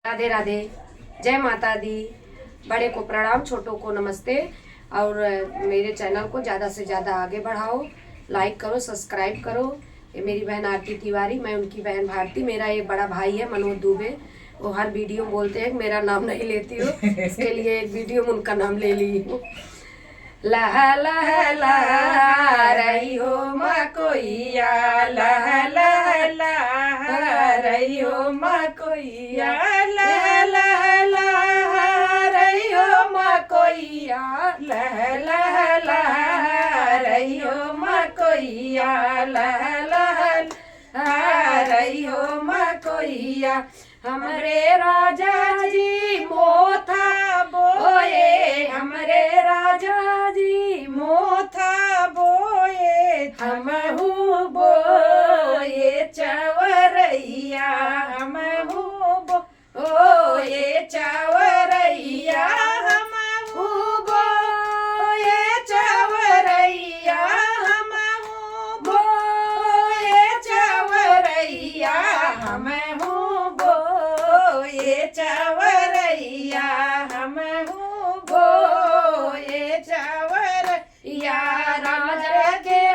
राधे राधे। जय माता दी। बड़े को प्रणाम, छोटों को नमस्ते। और मेरे चैनल को ज़्यादा से ज़्यादा आगे बढ़ाओ, लाइक करो, सब्सक्राइब करो। ये मेरी बहन आरती तिवारी, मैं उनकी बहन भारती। मेरा एक बड़ा भाई है मनोज दुबे, वो हर वीडियो में बोलते हैं मेरा नाम नहीं लेती हो, इसके लिए एक वीडियो में उनका नाम ले ली हूँ। लहा लहा लहा रही हो मकोइया, लहा लहा लहा रही हो मकोइया, लहा लहा लहा रही हो मकोइया, लहा लहा लहा रही हो मकोइया, लहा लहा लहा रही हो मकोइया। हमरे राजा जी मोथा बोए, हमरे राजा जी मोथा बोए, हमहू बोए चवरैया, हमहू बोए चवरैया, हमहू बोए चवरैया, हमहू बोए चवरैया, हमहू बोए चवरैया, हमहू बोए चवरैया।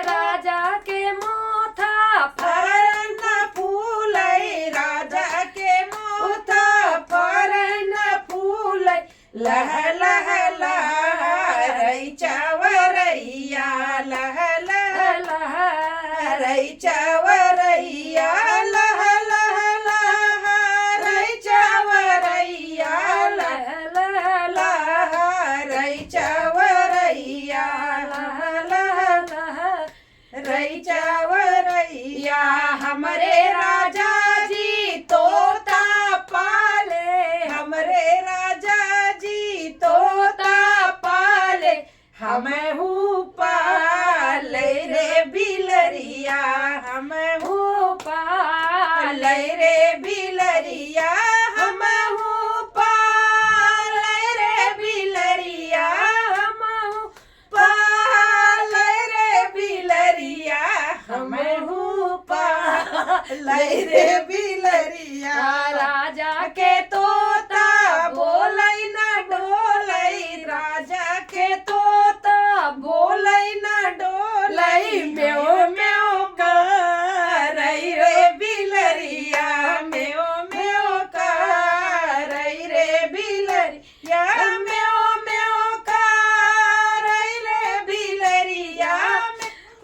राजा के मोथा फरन फूलै, राजा के मोथा फरन फूलै, लह लह लहरै चवरैया, लह लह लहरै चवरैया, लह लह लहरै चवरैया, लह लह लहरै चवरैया, लह लह लहरै चवरैया। हमरे राजा जी तोता पाले, हमरे राजा जी तोता पाले, हमहू पाले रे बिलरिया, हमहू पाले रे बिलरिया, हमहू पाले रे बिलरिया, हमहू पाले रे बिलरिया, हमहू पाले रे बिलरिया। राजा के तोता बोलै न डोलै, राजा के तोता बोलै न डोलै, म्याऊ म्याऊ करै रे बिलरिया, म्याऊ म्याऊ करै रे बिलरिया, म्याऊ म्याऊ करै रे बिलरिया,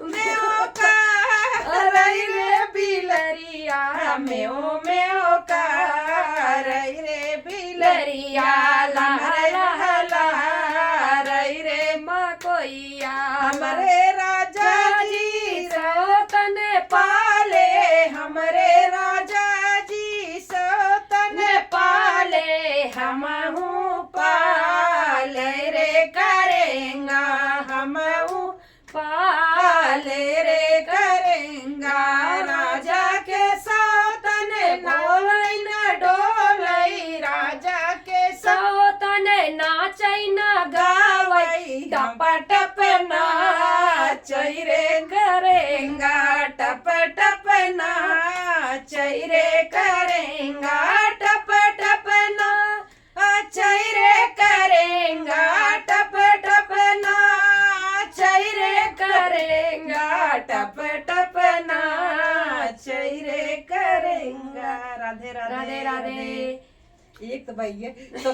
म्याऊ करै रे बिलरिया, म्याऊ म्याऊ करै रे बिलरिया, लह लह लहरै रे मकोइया। हमरे राजा जी सौतन पाले, हमरे राजा जी सौतन पाले, हमहू पाले रे करेंगा, हमहू पाले रे करेंगा। राजा के सौतन बोलै न डोलै, राजा के सौतन नाचै न गावै, टप टप नाचै रे करेंगा, टप टप नाचै रे करेंगा, टप टप नाचै रे करेंगा, टप टप नाचै रे करेंगा, टप टप नाचै रे करेंगा। राधे राधे राधे राधे। एक तो भैया तो